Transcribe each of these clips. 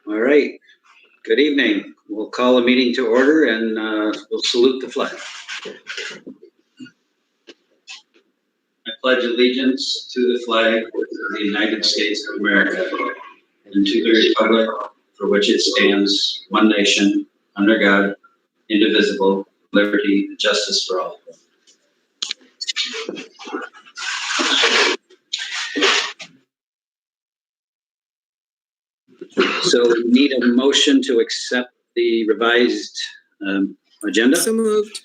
All right. Good evening. We'll call a meeting to order and we'll salute the flag. I pledge allegiance to the flag of the United States of America and to the republic for which it stands, one nation, under God, indivisible, liberty, and justice for all. So we need a motion to accept the revised agenda. So moved.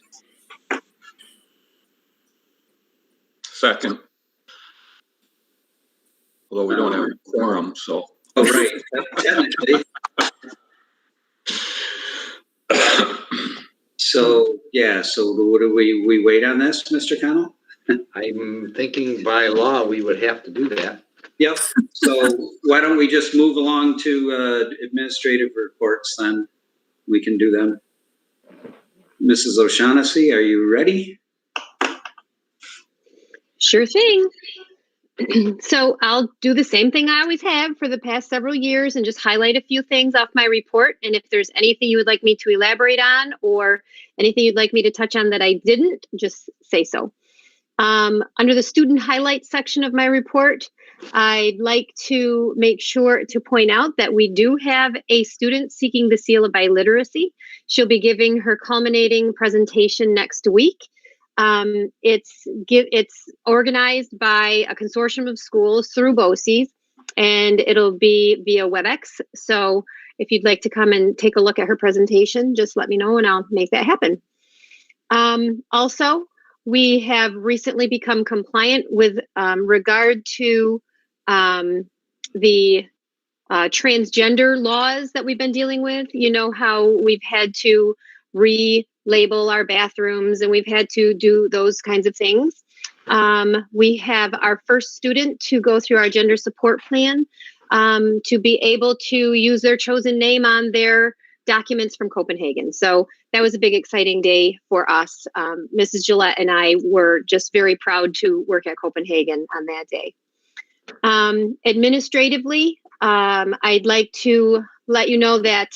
Second. Although we don't have a quorum, so. Oh, right. Technically. So, yeah, so what do we wait on this, Mr. Connell? I'm thinking by law, we would have to do that. Yep. So why don't we just move along to administrative reports then? We can do them. Mrs. O'Shaughnessy, are you ready? Sure thing. So I'll do the same thing I always have for the past several years and just highlight a few things off my report. And if there's anything you would like me to elaborate on or anything you'd like me to touch on that I didn't, just say so. Under the student highlights section of my report, I'd like to make sure to point out that we do have a student seeking the seal of biliteracy. She'll be giving her culminating presentation next week. It's organized by a consortium of schools through BOCES, and it'll be via WebEx. So if you'd like to come and take a look at her presentation, just let me know and I'll make that happen. Also, we have recently become compliant with regard to the transgender laws that we've been dealing with. You know how we've had to relabel our bathrooms and we've had to do those kinds of things. We have our first student to go through our gender support plan to be able to use their chosen name on their documents from Copenhagen. So that was a big, exciting day for us. Mrs. Gillette and I were just very proud to work at Copenhagen on that day. Administratively, I'd like to let you know that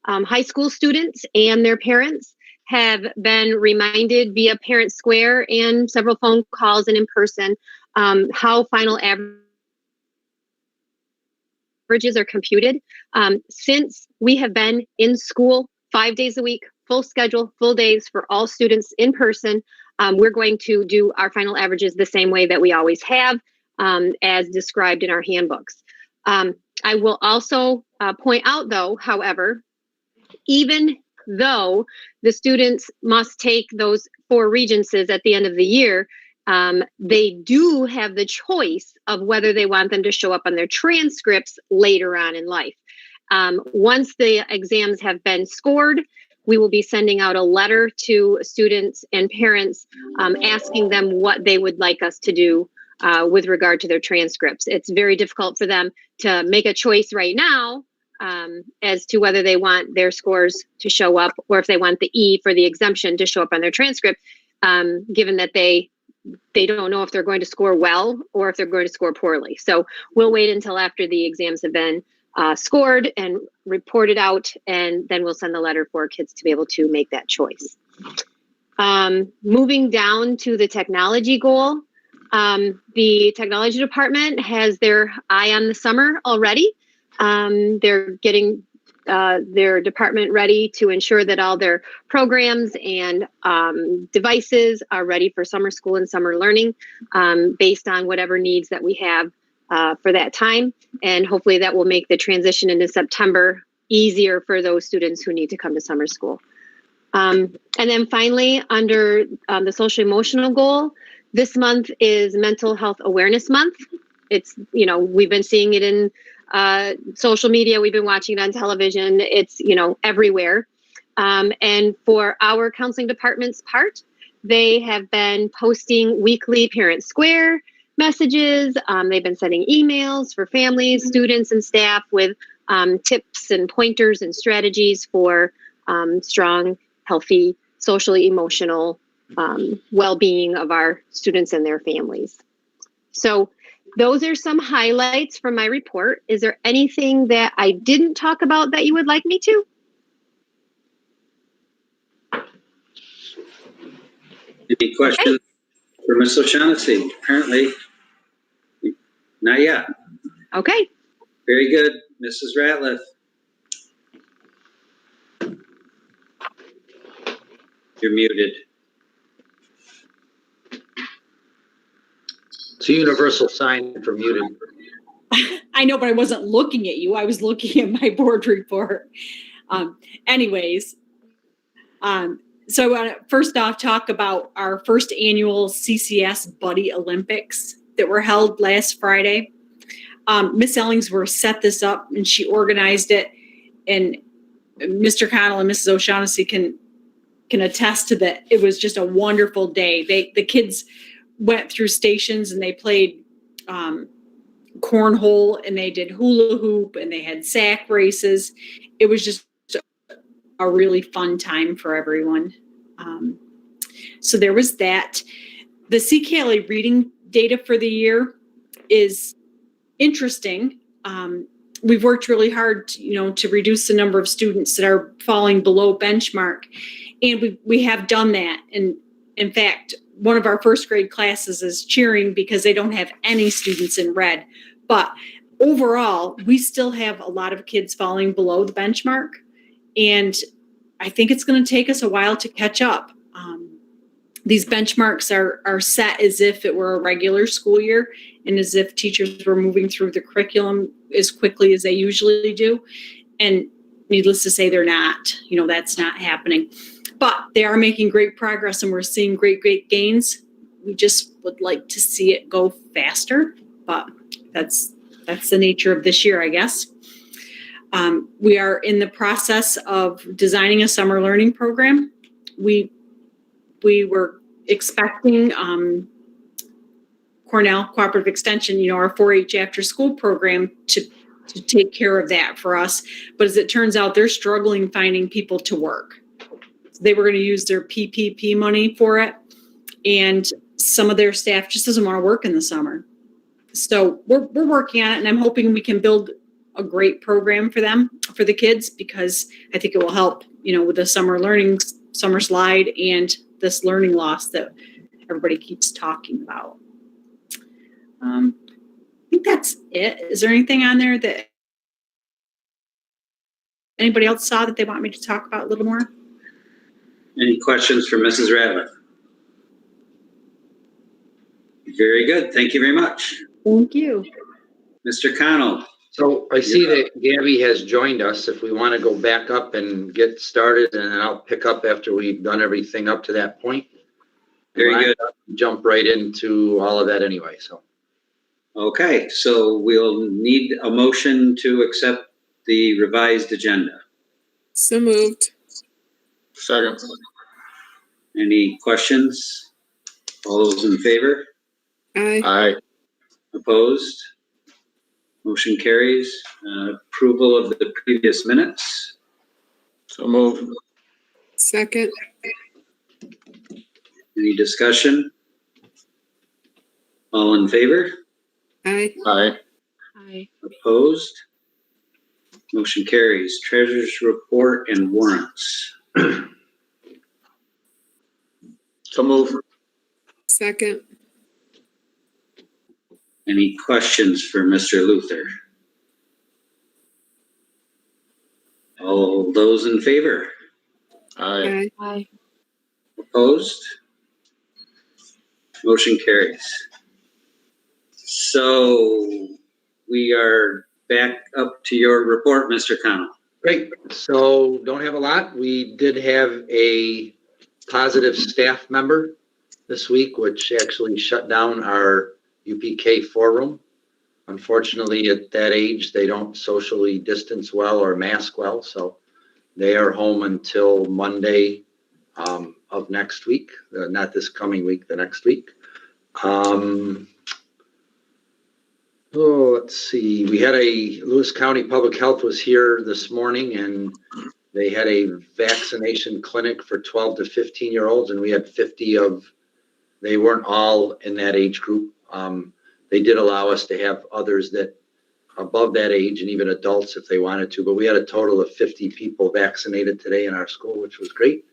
high school students and their parents have been reminded via Parent Square and several phone calls and in person how final averages are computed. Since we have been in school 5 days a week, full schedule, full days for all students in person, we're going to do our final averages the same way that we always have, as described in our handbooks. I will also point out, though, however, even though the students must take those 4 regencies at the end of the year, they do have the choice of whether they want them to show up on their transcripts later on in life. Once the exams have been scored, we will be sending out a letter to students and parents asking them what they would like us to do with regard to their transcripts. It's very difficult for them to make a choice right now as to whether they want their scores to show up or if they want the E for the exemption to show up on their transcript, given that they don't know if they're going to score well or if they're going to score poorly. So we'll wait until after the exams have been scored and reported out, and then we'll send the letter for kids to be able to make that choice. Moving down to the technology goal, the technology department has their eye on the summer already. They're getting their department ready to ensure that all their programs and devices are ready for summer school and summer learning based on whatever needs that we have for that time. And hopefully that will make the transition into September easier for those students who need to come to summer school. And then finally, under the social emotional goal, this month is Mental Health Awareness Month. It's, we've been seeing it in social media. We've been watching it on television. It's, everywhere. And for our counseling department's part, they have been posting weekly Parent Square messages. They've been sending emails for families, students, and staff with tips and pointers and strategies for strong, healthy, socially emotional well-being of our students and their families. So those are some highlights from my report. Is there anything that I didn't talk about that you would like me to? Any questions for Ms. O'Shaughnessy? Apparently, not yet. Okay. Very good. Mrs. Ratliff. You're muted. It's a universal sign for muted. I know, but I wasn't looking at you. I was looking at my board report. Anyways, so I want to first off talk about our first annual CCS Buddy Olympics that were held last Friday. Miss Ellingsworth set this up and she organized it, and Mr. Connell and Mrs. O'Shaughnessy can attest to that. It was just a wonderful day. The kids went through stations and they played cornhole and they did hula hoop and they had sack races. It was just a really fun time for everyone. So there was that. The Ckla reading data for the year is interesting. We've worked really hard, to reduce the number of students that are falling below benchmark, and we have done that. And in fact, one of our first grade classes is cheering because they don't have any students in red. But overall, we still have a lot of kids falling below the benchmark, and I think it's going to take us a while to catch up. These benchmarks are set as if it were a regular school year and as if teachers were moving through the curriculum as quickly as they usually do. And needless to say, they're not. That's not happening. But they are making great progress and we're seeing great gains. We just would like to see it go faster, but that's the nature of this year, I guess. We are in the process of designing a summer learning program. We were expecting Cornell Cooperative Extension, our 4-H after school program to take care of that for us. But as it turns out, they're struggling finding people to work. They were going to use their PPP money for it. And some of their staff just doesn't want to work in the summer. So we're working on it, and I'm hoping we can build a great program for them, for the kids, because I think it will help, with the summer learning, summer slide, and this learning loss that everybody keeps talking about. I think that's it. Is there anything on there that anybody else saw that they want me to talk about a little more? Any questions for Mrs. Ratliff? Very good. Thank you very much. Thank you. Mr. Connell. So I see that Gabby has joined us. If we want to go back up and get started, and then I'll pick up after we've done everything up to that point. Very good. Jump right into all of that anyway, so. Okay, so we'll need a motion to accept the revised agenda. So moved. Second. Any questions? All those in favor? Aye. Aye. Opposed? Motion carries. Approval of the previous minutes. So move. Second. Any discussion? All in favor? Aye. Aye. Hi. Opposed? Motion carries. Treasurer's report and warrants. So move. Second. Any questions for Mr. Luther? All those in favor? Aye. Aye. Hi. Opposed? Motion carries. So we are back up to your report, Mr. Connell. Great. So don't have a lot. We did have a positive staff member this week, which actually shut down our UPK 4-room. Unfortunately, at that age, they don't socially distance well or mask well. So they are home until Monday of next week, not this coming week, the next week. Let's see. We had Lewis County Public Health was here this morning, and they had a vaccination clinic for 12 to 15-year-olds, and we had 50 of, they weren't all in that age group. they did allow us to have others that above that age and even adults if they wanted to, but we had a total of 50 people vaccinated today in our school, which was great.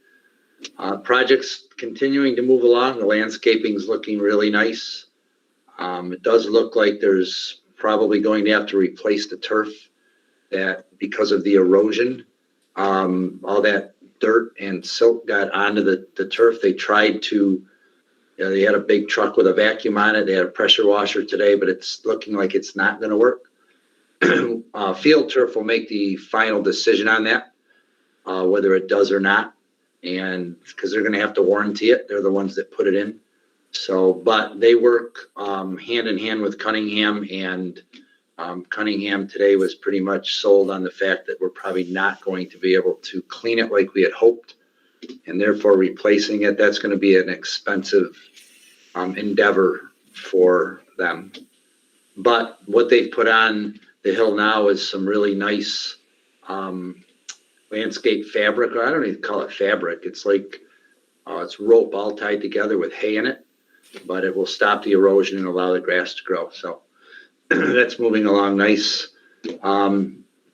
Projects continuing to move along. The landscaping's looking really nice. It does look like there's probably going to have to replace the turf that because of the erosion, all that dirt and silt got onto the turf. They tried to, they had a big truck with a vacuum on it. They had a pressure washer today, but it's looking like it's not going to work. Field turf will make the final decision on that, whether it does or not. And because they're going to have to warranty it. They're the ones that put it in. So, but they work hand in hand with Cunningham, and Cunningham today was pretty much sold on the fact that we're probably not going to be able to clean it like we had hoped, and therefore replacing it, that's going to be an expensive endeavor for them. But what they've put on the hill now is some really nice landscape fabric, or I don't even call it fabric. It's like, it's rope all tied together with hay in it, but it will stop the erosion and allow the grass to grow. So that's moving along nice.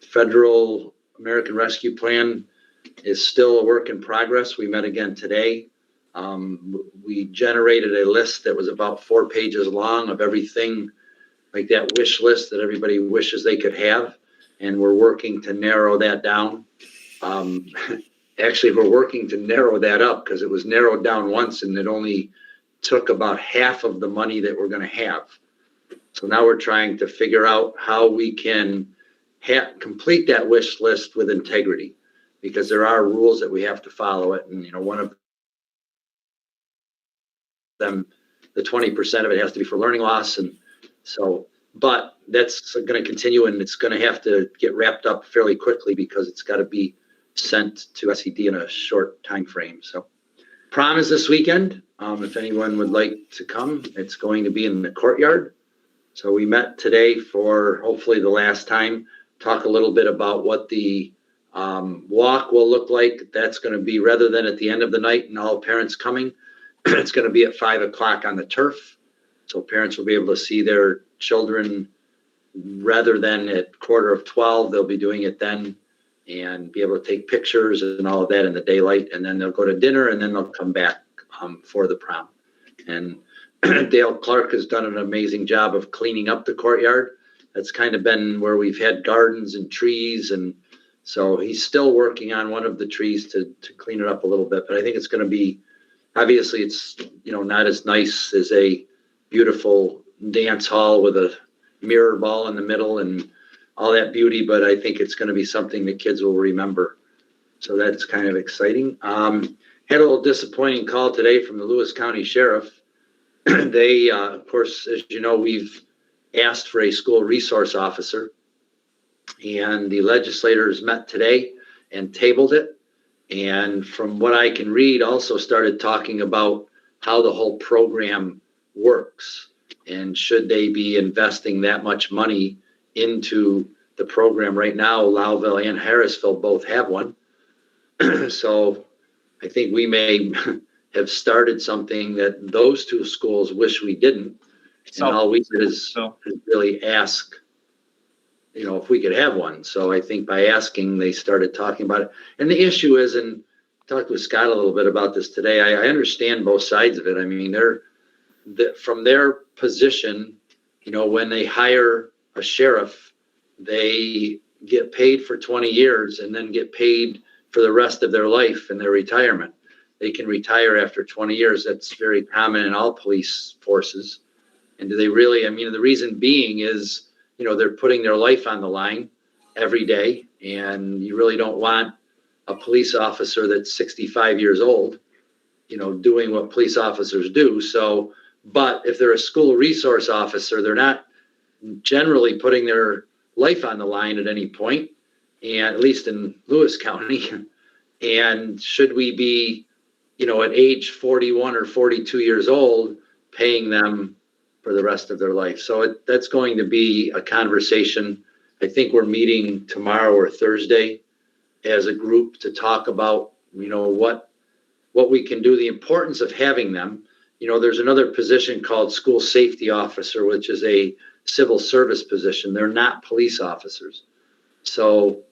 Federal American Rescue Plan is still a work in progress. We met again today. We generated a list that was about 4 pages long of everything, like that wish list that everybody wishes they could have. And we're working to narrow that down. Actually, we're working to narrow that up because it was narrowed down once and it only took about half of the money that we're going to have. So now we're trying to figure out how we can complete that wish list with integrity, because there are rules that we have to follow it. And, one of them, the 20% of it has to be for learning loss. And so, but that's going to continue, and it's going to have to get wrapped up fairly quickly because it's got to be sent to SED in a short time frame. So prom is this weekend. If anyone would like to come, it's going to be in the courtyard. So we met today for hopefully the last time, talk a little bit about what the walk will look like. That's going to be, rather than at the end of the night and all parents coming, it's going to be at 5 o'clock on the turf. So parents will be able to see their children rather than at 11:45. They'll be doing it then and be able to take pictures and all of that in the daylight. And then they'll go to dinner and then they'll come back for the prom. And Dale Clark has done an amazing job of cleaning up the courtyard. That's kind of been where we've had gardens and trees. And so he's still working on one of the trees to clean it up a little bit. But I think it's going to be, obviously it's, not as nice as a beautiful dance hall with a mirror ball in the middle and all that beauty, but I think it's going to be something that kids will remember. So that's kind of exciting. Had a little disappointing call today from the Lewis County Sheriff. They, of course, as you know, we've asked for a school resource officer, and the legislators met today and tabled it. And from what I can read, also started talking about how the whole program works and should they be investing that much money into the program. Right now, Lowville and Harrisville both have one. So I think we may have started something that those two schools wish we didn't. And all we did is really ask, if we could have one. So I think by asking, they started talking about it. And the issue is, and I talked with Scott a little bit about this today, I understand both sides of it. I mean, from their position, when they hire a sheriff, they get paid for 20 years and then get paid for the rest of their life in their retirement. They can retire after 20 years. That's very common in all police forces. And do they really, the reason being is, they're putting their life on the line every day, and you really don't want a police officer that's 65 years old, doing what police officers do. So, but if they're a school resource officer, they're not generally putting their life on the line at any point, and at least in Lewis County. And should we be, at age 41 or 42 years old, paying them for the rest of their life? So that's going to be a conversation. I think we're meeting tomorrow or Thursday as a group to talk about, what we can do, the importance of having them. there's another position called school safety officer, which is a civil service position. They're not police officers. So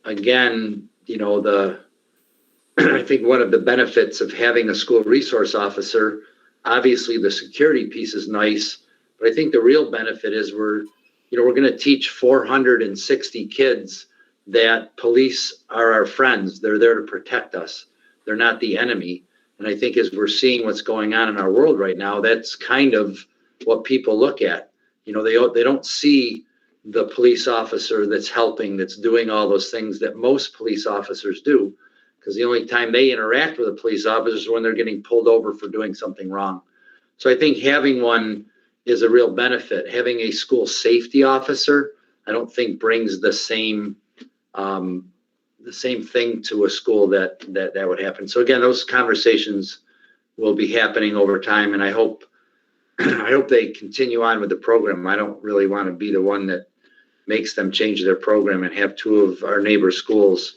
again, I think one of the benefits of having a school resource officer, obviously the security piece is nice, but I think the real benefit is we're going to teach 460 kids that police are our friends. They're there to protect us. They're not the enemy. And I think as we're seeing what's going on in our world right now, that's kind of what people look at. They don't see the police officer that's helping, that's doing all those things that most police officers do, because the only time they interact with a police officer is when they're getting pulled over for doing something wrong. So I think having one is a real benefit. Having a school safety officer, I don't think brings the same thing to a school that would happen. So again, those conversations will be happening over time, and I hope they continue on with the program. I don't really want to be the one that makes them change their program and have two of our neighbor schools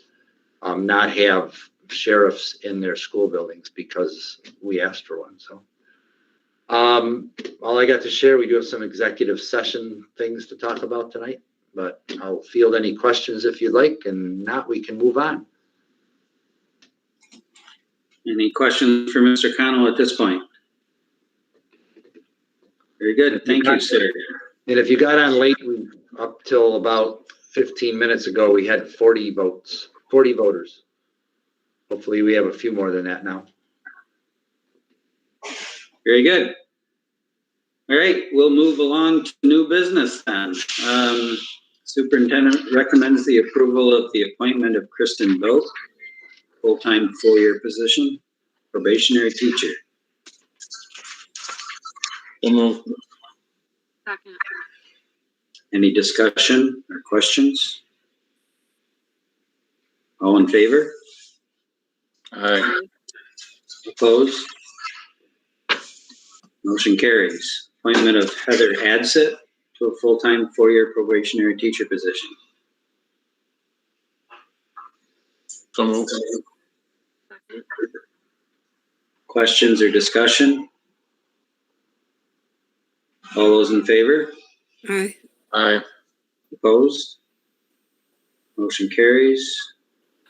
not have sheriffs in their school buildings because we asked for one. So all I got to share, we do have some executive session things to talk about tonight, but I'll field any questions if you'd like, and not, we can move on. Any questions for Mr. Connell at this point? Very good. Thank you, sir. And if you got on late, up till about 15 minutes ago, we had 40 voters. Hopefully we have a few more than that now. Very good. All right, we'll move along to new business then. Superintendent recommends the approval of the appointment of Kristen Boak, full-time 4-year position, probationary teacher. So moved. Second. Any discussion or questions? All in favor? Aye. Opposed? Motion carries. Appointment of Heather Adsett to a full-time 4-year probationary teacher position. So moved. Questions or discussion? All those in favor? Aye. Aye. Opposed? Motion carries.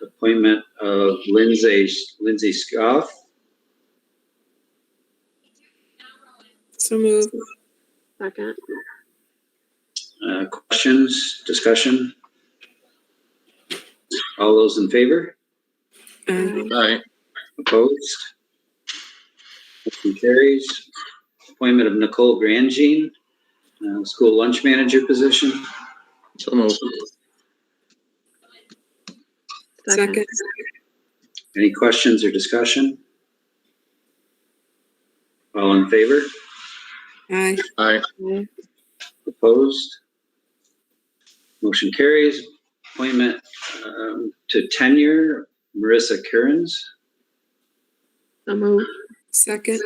Appointment of Lindsay Scoff. So moved. Second. Questions, discussion? All those in favor? Aye. Aye. Opposed? Motion carries. Appointment of Nicole Grandjean, school lunch manager position. So moved. Second. Any questions or discussion? All in favor? Aye. Aye. Opposed? Motion carries. Appointment to tenure, Marissa Kearns. So moved. Second.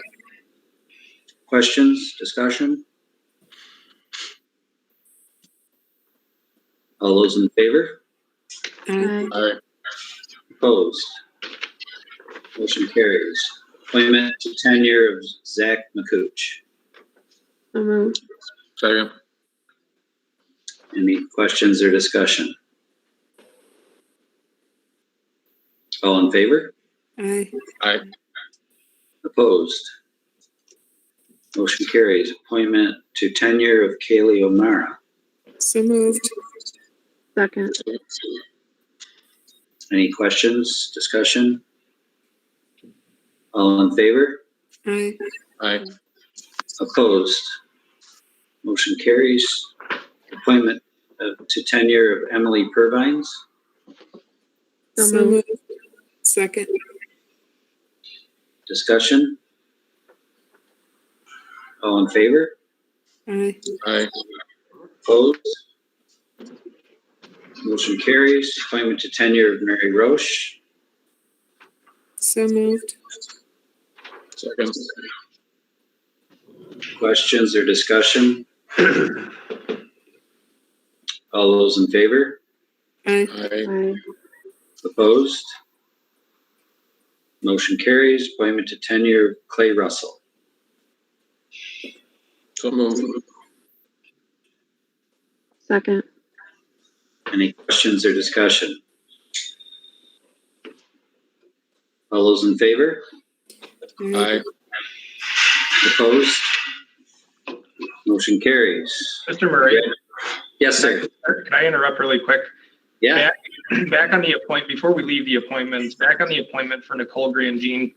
Questions, discussion? All those in favor? Aye. Aye. Opposed? Motion carries. Appointment to tenure of Zach McCooch. So moved. Second. Any questions or discussion? All in favor? Aye. Aye. Opposed? Motion carries. Appointment to tenure of Kaylee O'Mara. So moved. Second. Any questions, discussion? All in favor? Aye. Aye. Opposed? Motion carries. Appointment to tenure of Emily Purvines. So So moved. moved. Second. Discussion? All in favor? Aye. Aye. Opposed? Motion carries. Appointment to tenure of Mary Roche. So moved. Second. Questions or discussion? All those in favor? Aye. Aye. Opposed? Motion carries. Appointment to tenure of Clay Russell. So moved. Second. Any questions or discussion? All those in favor? Aye. Opposed? Motion carries. Mr. Murray, Yes, sir. can I interrupt really quick? Yeah, Back on the appointment, before we leave the appointments, back on the appointment for Nicole Grandjean,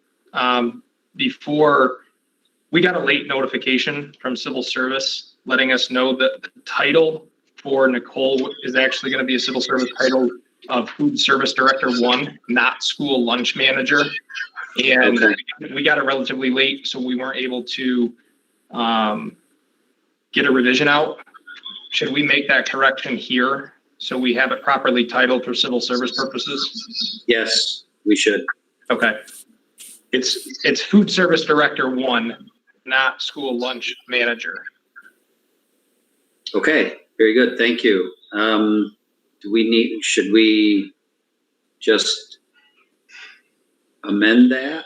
before we got a late notification from Civil Service letting us know that the title for Nicole is actually going to be a civil service title of Food Service Director 1, not School Lunch Manager. And Okay. we got it relatively late, so we weren't able to get a revision out. Should we make that correction here so we have it properly titled for civil service purposes? yes, we should. Okay. It's Food Service Director 1, not School Lunch Manager. Okay, very good. Thank you. Should we just amend that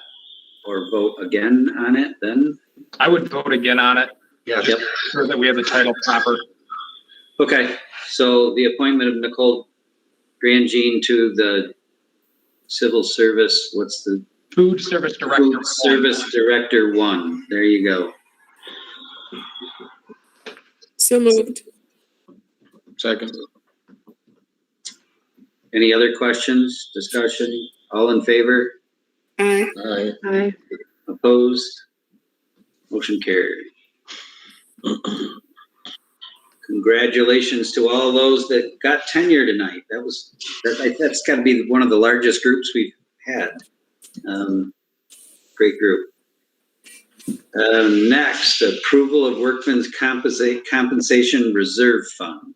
or vote again on it then? I would vote again on it, Yes. Yep. so that we have the title proper. Okay, so the appointment of Nicole Grandjean to the civil service, what's the Food Service Director Food 1. Service Director 1? There you go. So moved. Second. Any other questions, discussion? All in favor? Aye. Aye. Aye. Opposed? Motion carried. Congratulations to all those that got tenure tonight. That's got to be one of the largest groups we've had. Great group. Next, approval of Workman's Compensation Reserve Fund.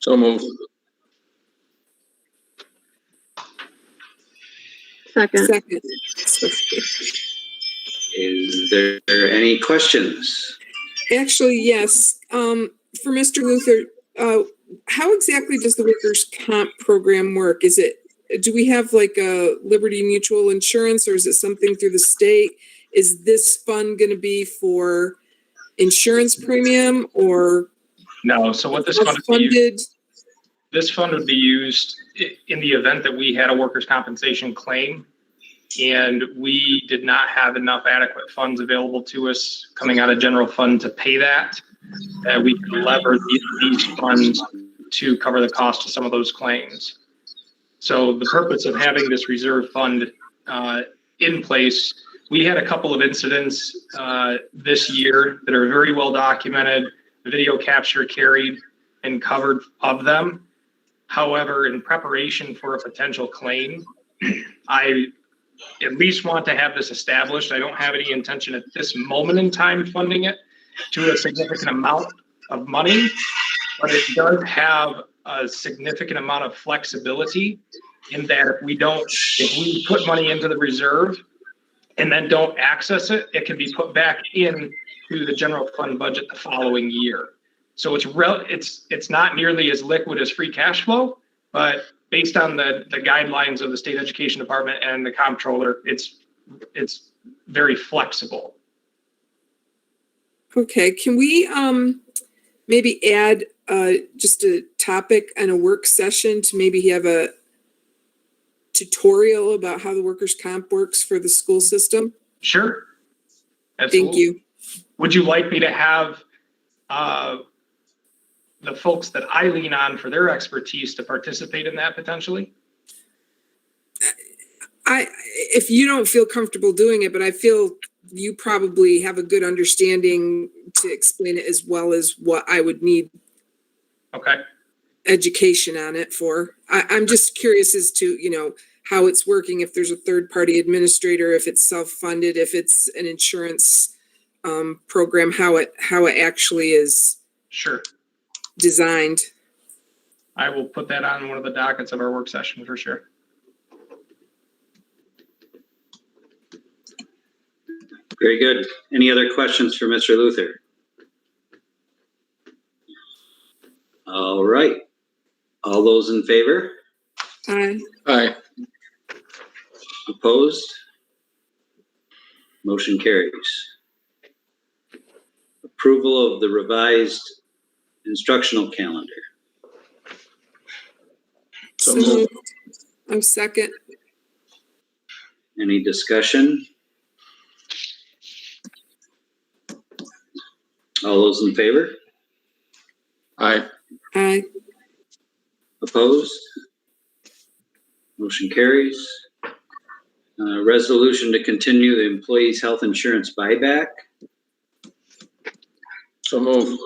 So moved. Second. Second. Is there any questions? Actually, yes. For Mr. Luther, how exactly does the workers' comp program work? Do we have like a Liberty Mutual Insurance, or is it something through the state? Is this fund going to be for insurance premium or No, so what this fund would be used, funded? this fund would be used in the event that we had a workers' compensation claim and we did not have enough adequate funds available to us coming out of general fund to pay that we could lever these funds to cover the cost of some of those claims. So the purpose of having this reserve fund in place, we had a couple of incidents this year that are very well documented, video capture carried and covered of them. However, in preparation for a potential claim, I at least want to have this established. I don't have any intention at this moment in time funding it to a significant amount of money, but it does have a significant amount of flexibility in that if we put money into the reserve and then don't access it, it can be put back in to the general fund budget the following year. So it's not nearly as liquid as free cash flow, but based on the guidelines of the state education department and the comptroller, it's very flexible. Okay, can we maybe add just a topic and a work session to maybe have a tutorial about how the workers' comp works for the school system? Sure. Absolutely. Thank you. Would you like me to have the folks that I lean on for their expertise to participate in that potentially? If you don't feel comfortable doing it, but I feel you probably have a good understanding to explain it as well as what I would need Okay. education on it for. I'm just curious as to, how it's working, if there's a third-party administrator, if it's self-funded, if it's an insurance program, how it actually is Sure. designed. I will put that on one of the dockets of our work session for sure. Very good. Any other questions for Mr. Luther? All right. All those in favor? Aye. Aye. Opposed? Motion carries. approval of the revised instructional calendar. So moved. I'm second. Any discussion? All those in favor? Aye. Aye. Opposed? Motion carries. Resolution to continue the employees' health insurance buyback. So moved.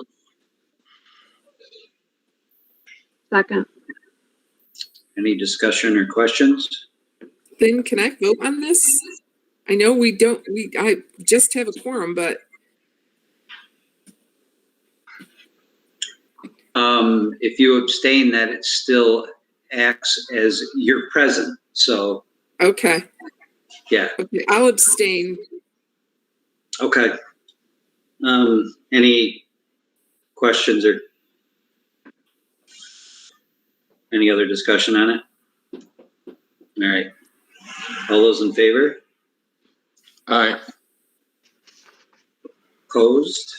Second. Any discussion or questions? Then can I vote on this? I know I just have a quorum, but If you abstain, that it still acts as you're present. So, okay. yeah, Okay, I'll abstain. okay. Any questions or any other discussion on it? All right. All those in favor? Aye. Opposed?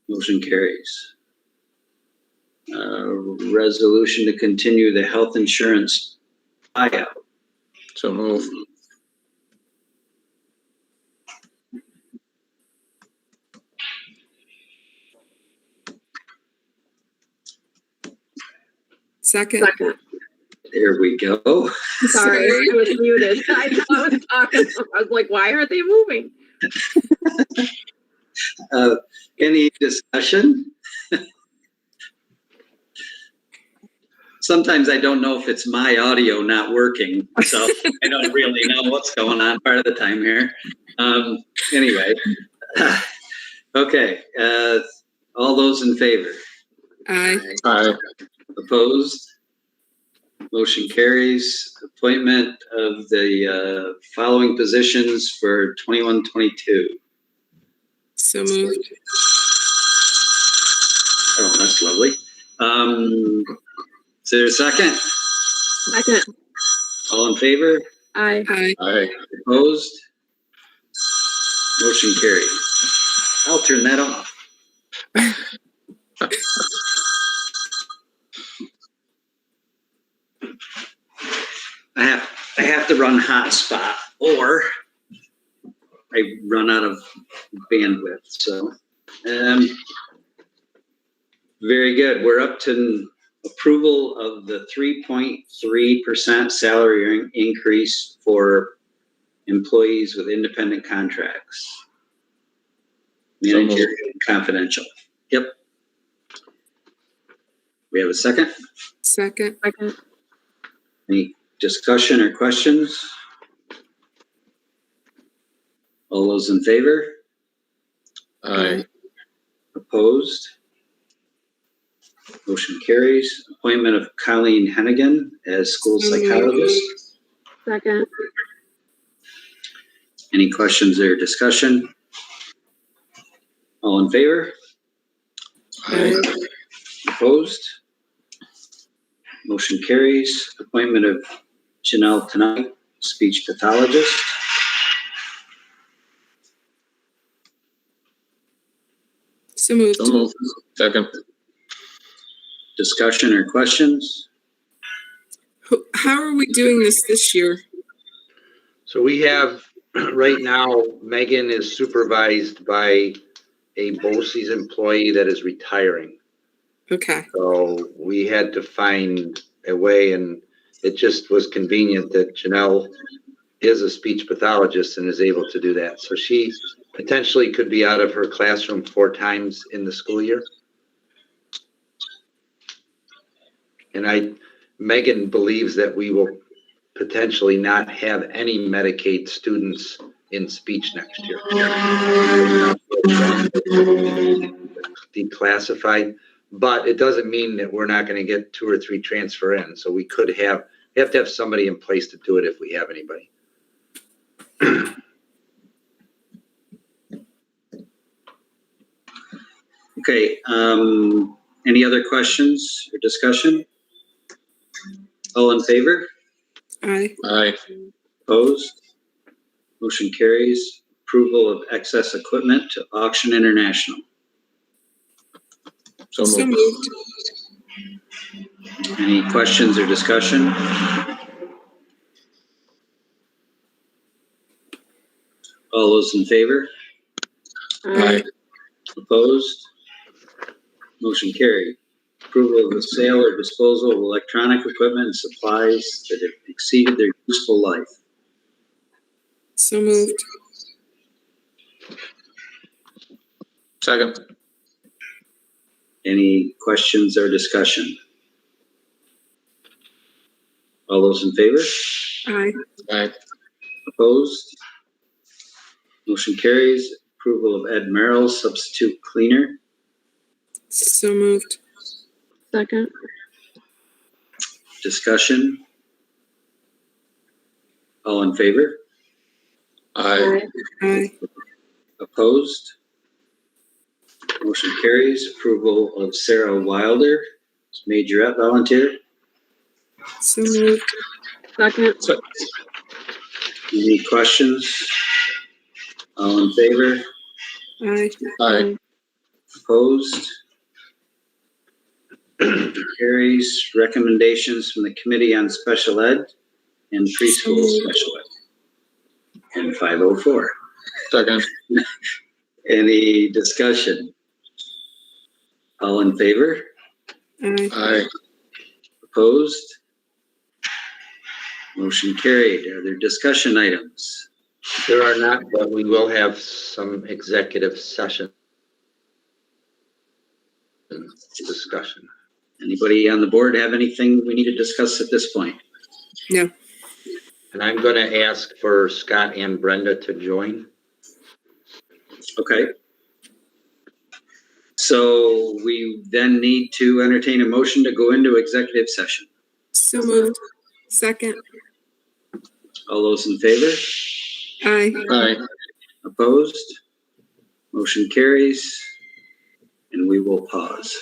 Motion carries. Resolution to continue the health insurance buyout. So moved. Second. There we go. Sorry, I was muted. I thought I was talking. I was like, why aren't they moving? Any discussion? Sometimes I don't know if it's my audio not working, so I don't really know what's going on part of the time here. Anyway, okay. All those in favor? Aye. Aye. Opposed? Motion carries. Appointment of the following positions for 21-22. So moved. Oh, that's lovely. Is there a second? Second. All in favor? Aye. Aye. Aye. Opposed? Motion carried. I'll turn that off. I have to run hotspot or I run out of bandwidth. So, very good. We're up to approval of the 3.3% salary increase for employees with independent contracts. Managerial and confidential. Yep. We have a second? Second. Second. Any discussion or questions? All those in favor? Aye. Opposed? Motion carries. Appointment of Colleen Hennigan as school psychologist. Second. Any questions or discussion? All in favor? Aye. Opposed? Motion carries. Appointment of Janelle Tonight, speech pathologist. So moved. So moved. Second. Discussion or questions? How are we doing this year? So we have, right now, Megan is supervised by a BOCES employee that is retiring. Okay. So we had to find a way, and it just was convenient that Janelle is a speech pathologist and is able to do that. So she potentially could be out of her classroom 4 times in the school year. And Megan believes that we will potentially not have any Medicaid students in speech next year. Declassified, but it doesn't mean that we're not going to get 2 or 3 transfer in. So we have to have somebody in place to do it if we have anybody. Okay, any other questions or discussion? All in favor? Aye. Aye. Opposed? Motion carries. approval of excess equipment to Auction International. So So moved. moved. Any questions or discussion? All those in favor? Aye. Opposed? Motion carried. Approval of the sale or disposal of electronic equipment and supplies that have exceeded their useful life. So moved. Second. Any questions or discussion? All those in favor? Aye. Aye. Opposed? Motion carries. Approval of Ed Merrill, substitute cleaner. So moved. Second. Discussion? All in favor? Aye. Aye. Opposed? Motion carries. Approval of Sarah Wilder, majorette volunteer. So moved. Second. Any questions? All in favor? Aye. Aye. Opposed? Carries. Recommendations from the Committee on Special Ed and Preschool Special Ed. And 504. Second. Any discussion? All in favor? Aye. Aye. Opposed? Motion carried. Are there discussion items? There are not, but we will have some executive session discussion. Anybody on the board have anything we need to discuss at this point? No. And I'm going to ask for Scott and Brenda to join. Okay. So we then need to entertain a motion to go into executive session. So moved. Second. All those in favor? Aye. Aye. Opposed? Motion carries. And we will pause.